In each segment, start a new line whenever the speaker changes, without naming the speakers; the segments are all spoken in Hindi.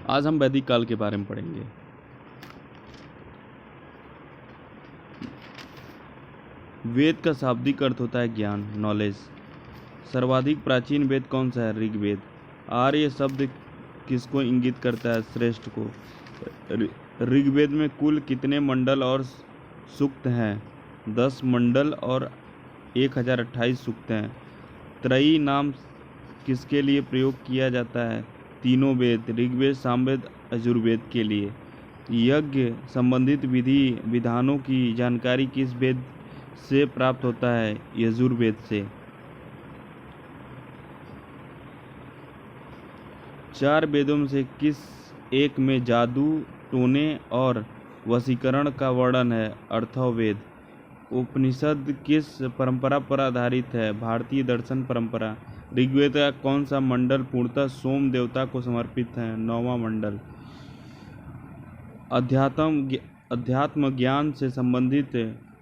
आज हम वैदिक काल के बारे में पढ़ेंगे। वेद का शाब्दिक अर्थ होता है ज्ञान, नॉलेज। सर्वाधिक प्राचीन वेद कौन सा है? ऋग्वेद। आर्य शब्द किसको इंगित करता है? श्रेष्ठ को। ऋग्वेद में कुल कितने मंडल और सूक्त हैं? 10 मंडल और 1028 सूक्त हैं। त्रयी नाम किसके लिए प्रयोग किया जाता है? तीनों वेद, ऋग्वेद, सामवेद, यजुर्वेद के लिए। यज्ञ संबंधित विधानों की जानकारी किस वेद से प्राप्त होता है? यजुर्वेद से। 4 वेदों में से किस एक में जादू, टोने और वशीकरण का वर्णन है? अथर्ववेद। उपनिषद किस परंपरा पर आधारित है? भारतीय दर्शन परंपरा। ऋग्वेद का कौन सा मंडल पूर्णतः सोम देवता को समर्पित है? 9वां मंडल। अध्यात्म ज्ञान से संबंधित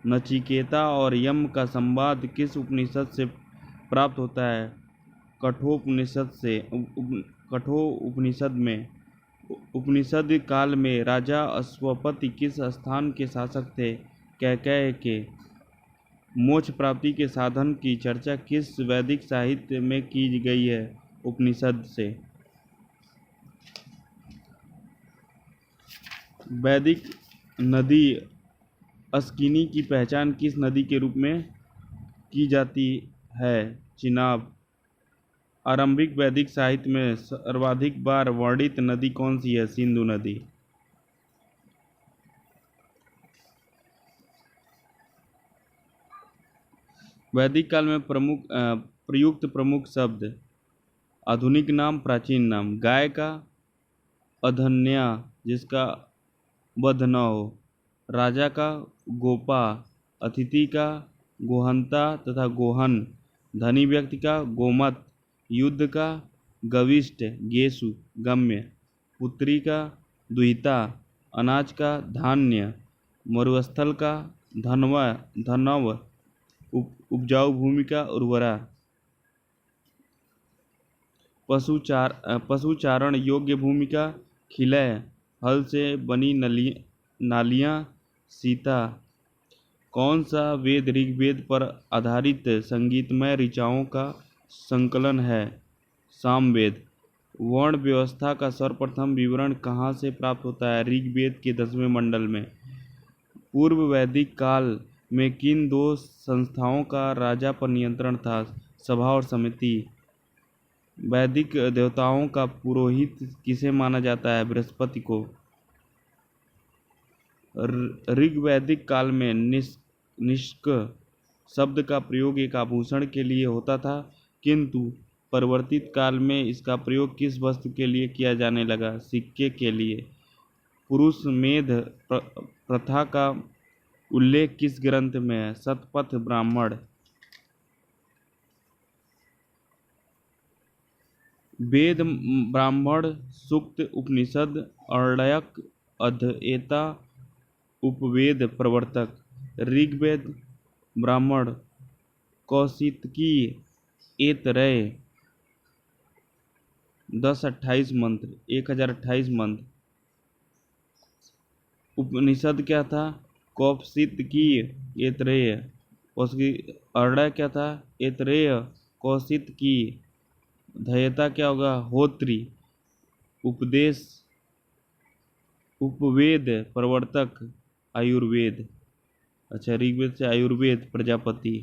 नचिकेता और यम का संवाद किस उपनिषद से प्राप्त होता है? कठोपनिषद से। कठोपनिषद में उपनिषद काल में राजा अश्वपति किस स्थान के शासक थे? कैकेय के। मोक्ष प्राप्ति के साधन की चर्चा किस वैदिक साहित्य में की गई है? उपनिषद से। वैदिक नदी अस्किनी की पहचान किस नदी के रूप में की जाती है? चिनाब। आरंभिक वैदिक साहित्य में सर्वाधिक बार वर्णित नदी कौन सी है? सिंधु नदी। वैदिक काल में प्रयुक्त प्रमुख शब्द। आधुनिक नाम, प्राचीन नाम। गाय का अधन्या, जिसका वध न हो। राजा का गोपा, अतिथि का गोहंता तथा गोहन, धनी व्यक्ति का गोमत, युद्ध का गविष्ट, गेसु, गम्य, पुत्री का दुहिता, अनाज का धान्य, मरुस्थल का धनव, उपजाऊ भूमि का उर्वरा। पशुचारण योग्य भूमि का खिलय, हल से बनी नालियां, सीता। कौन सा वेद ऋग्वेद पर आधारित संगीतमय ऋचाओं का संकलन है? सामवेद। वर्ण व्यवस्था का सर्वप्रथम विवरण कहाँ से प्राप्त होता है? ऋग्वेद के 10वें मंडल में। पूर्व वैदिक काल में किन 2 संस्थाओं का राजा पर नियंत्रण था? सभा और समिति। वैदिक देवताओं का पुरोहित किसे माना जाता है? बृहस्पति को। ऋग्वैदिक काल में निष्क शब्द का प्रयोग एक आभूषण के लिए होता था, किंतु परिवर्तित काल में इसका प्रयोग किस वस्तु के लिए किया जाने लगा? सिक्के के लिए। पुरुष मेध प्रथा का उल्लेख किस ग्रंथ में है? शतपथ ब्राह्मण। वेद, ब्राह्मण, सूक्त, उपनिषद, अर्णयक, अध्येता, उपवेद, प्रवर्तक। ऋग्वेद, ब्राह्मण, कौशितकी, ऐतरेय। 1028 मंत्र, 1028 मंत्र। उपनिषद क्या था? कौशितकी, ऐतरेय। उसकी अर्णय क्या था? ऐतरेय, कौशितकी। अध्येता क्या होगा? होत्री। उपदेश, उपवेद, प्रवर्तक, आयुर्वेद। अच्छा, ऋग्वेद से आयुर्वेद, प्रजापति।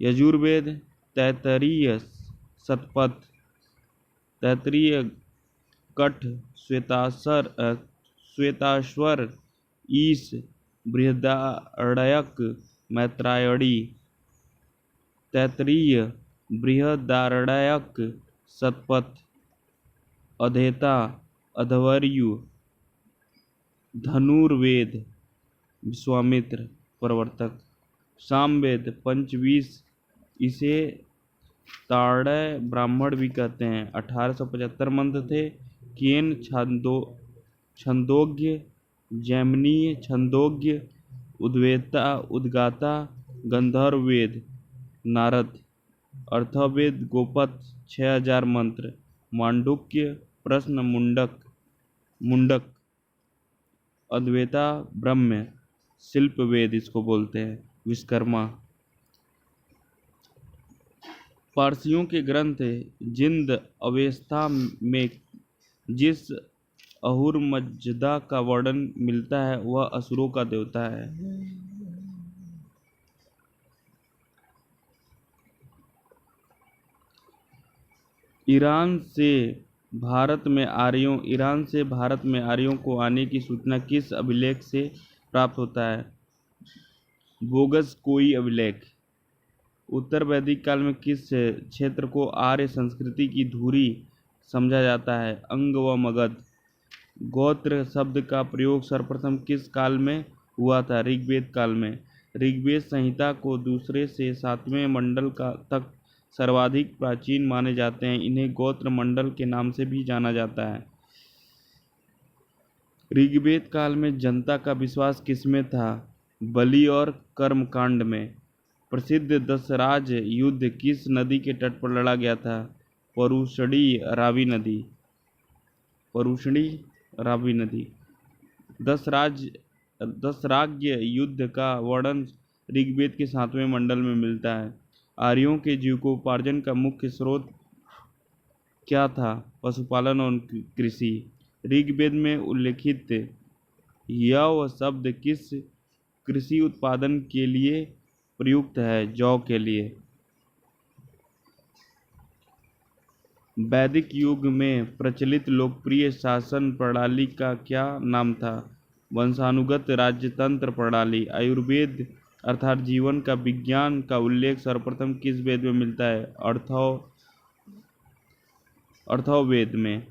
यजुर्वेद, तैत्तरीय, शतपथ, तैत्तरीय, कठ, श्वेताश्वर, ईश, बृहदारण्यक, मैत्रायणी। तैत्तरीय, बृहदारण्यक, शतपथ। अध्येता, अध्वर्यु। धनुर्वेद, विश्वामित्र, प्रवर्तक। सामवेद, पंचविंश, इसे ताड़य ब्राह्मण भी कहते हैं। 1875 मंत्र थे। केन छंदोग्य, जैमिनीय छंदोग्य, उद्गाता, गंधर्ववेद, नारद। अथर्ववेद, गोपद, 6000 मंत्र। मांडुक्य, प्रश्न, मुंडक। मुंडक, अद्वैता ब्रह्म, शिल्प वेद इसको बोलते हैं, विश्वकर्मा। पारसियों के ग्रंथ जिंद अवेस्ता में जिस अहुर मज्दा का वर्णन मिलता है वह असुरों का देवता है। ईरान से भारत में आर्यों को आने की सूचना किस अभिलेख से प्राप्त होता है? बोगस कोई अभिलेख। उत्तर वैदिक काल में किस क्षेत्र को आर्य संस्कृति की धुरी समझा जाता है? अंग व मगध। गोत्र शब्द का प्रयोग सर्वप्रथम किस काल में हुआ था? ऋग्वेद काल में। ऋग्वेद संहिता को दूसरे से सातवें मंडल तक सर्वाधिक प्राचीन माने जाते हैं। इन्हें गोत्र मंडल के नाम से भी जाना जाता है। ऋग्वेद काल में जनता का विश्वास किसमें था? बलि और कर्मकांड में। प्रसिद्ध दशराज युद्ध किस नदी के तट पर लड़ा गया था? परुषणी रावी नदी। दशराज्य युद्ध का वर्णन ऋग्वेद के 7वें मंडल में मिलता है। आर्यों के जीविकोपार्जन का मुख्य स्रोत क्या था? पशुपालन और कृषि। ऋग्वेद में उल्लेखित यव शब्द किस कृषि उत्पादन के लिए प्रयुक्त है? जौ के लिए। वैदिक युग में प्रचलित लोकप्रिय शासन प्रणाली का क्या नाम था? वंशानुगत राजतंत्र प्रणाली। आयुर्वेद अर्थात जीवन का विज्ञान का उल्लेख सर्वप्रथम किस वेद में मिलता है? अर्थववेद में।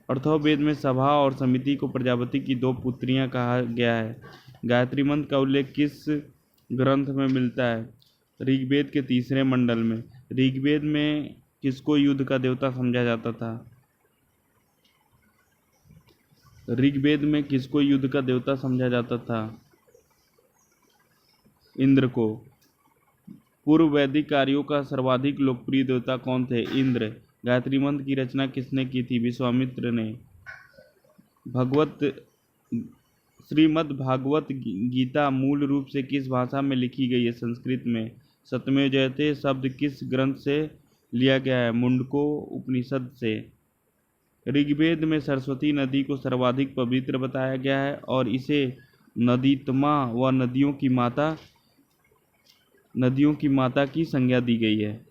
अर्थववेद में सभा और समिति को प्रजापति की 2 पुत्रियां कहा गया है। गायत्री मंत्र का उल्लेख किस ग्रंथ में मिलता है? ऋग्वेद के 3 मंडल में। ऋग्वेद में किसको युद्ध का देवता समझा जाता था? ऋग्वेद में किसको युद्ध का देवता समझा जाता था? इंद्र को। पूर्व वैदिक आर्यों का सर्वाधिक लोकप्रिय देवता कौन थे? इंद्र। गायत्री मंत्र की रचना किसने की थी? विश्वामित्र ने। श्रीमद् भागवत गीता मूल रूप से किस भाषा में लिखी गई है? संस्कृत में। सत्यमेव जयते शब्द किस ग्रंथ से लिया गया है? मुंडको उपनिषद से। ऋग्वेद में सरस्वती नदी को सर्वाधिक पवित्र बताया गया है और इसे नदीत्मा व नदियों की माता की संज्ञा दी गई है।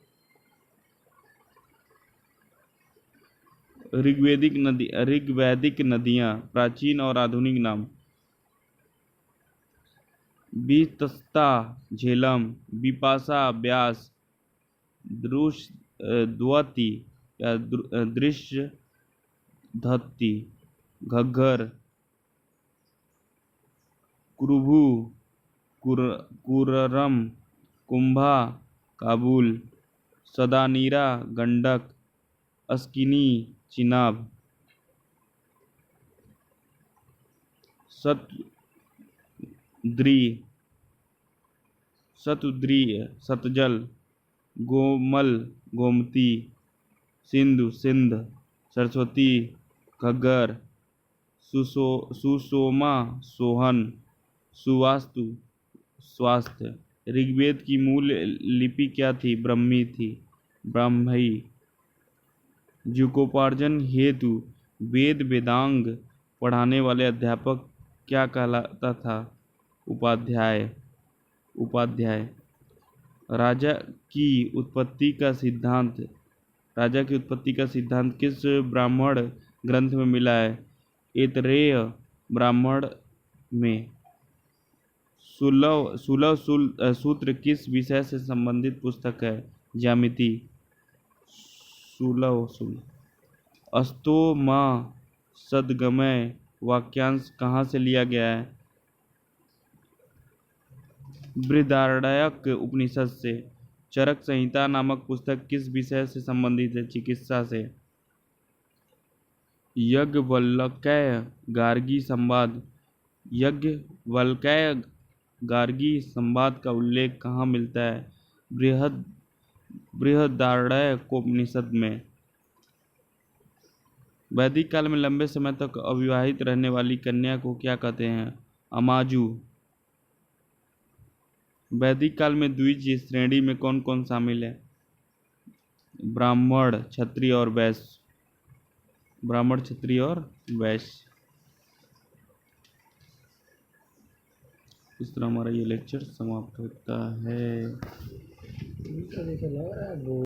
ऋग्वैदिक नदियां, प्राचीन और आधुनिक नाम। बीतस्ता झेलम, बिपाशा ब्यास, द्वती या दृश्य धत्ती, घग्गर, कुरुभु, कुररम, कुंभा, काबुल, सदानीरा, गंडक, अस्किनी, चिनाब। शतद्री, सतजल, गोमल, गोमती, सिंधु, सिंध, सरस्वती, घग्गर, सुषोमा, सोहन, सुवास्तु, स्वास्थ्य। ऋग्वेद की मूल लिपि क्या थी? ब्राह्मी। जीविकोपार्जन हेतु वेद वेदांग पढ़ाने वाले अध्यापक क्या कहलाता था? उपाध्याय। राजा की उत्पत्ति का सिद्धांत किस ब्राह्मण ग्रंथ में मिला है? ऐतरेय ब्राह्मण में। सुलभ सूत्र किस विषय से संबंधित पुस्तक है? ज्यामिति। अस्तो माँ सद्गमय वाक्यांश कहाँ से लिया गया है? बृहदारण्यक उपनिषद से। चरक संहिता नामक पुस्तक किस विषय से संबंधित है? चिकित्सा से। याज्ञवल्क्य गार्गी संवाद का उल्लेख कहाँ मिलता है? बृहदारण्यकोपनिषद में। वैदिक काल में लंबे समय तक अविवाहित रहने वाली कन्या को क्या कहते हैं? अमाजू। वैदिक काल में द्विज श्रेणी में कौन कौन शामिल है? ब्राह्मण, क्षत्रिय और वैश्य। ब्राह्मण, क्षत्रिय और वैश्य। इस तरह हमारा ये लेक्चर समाप्त होता है।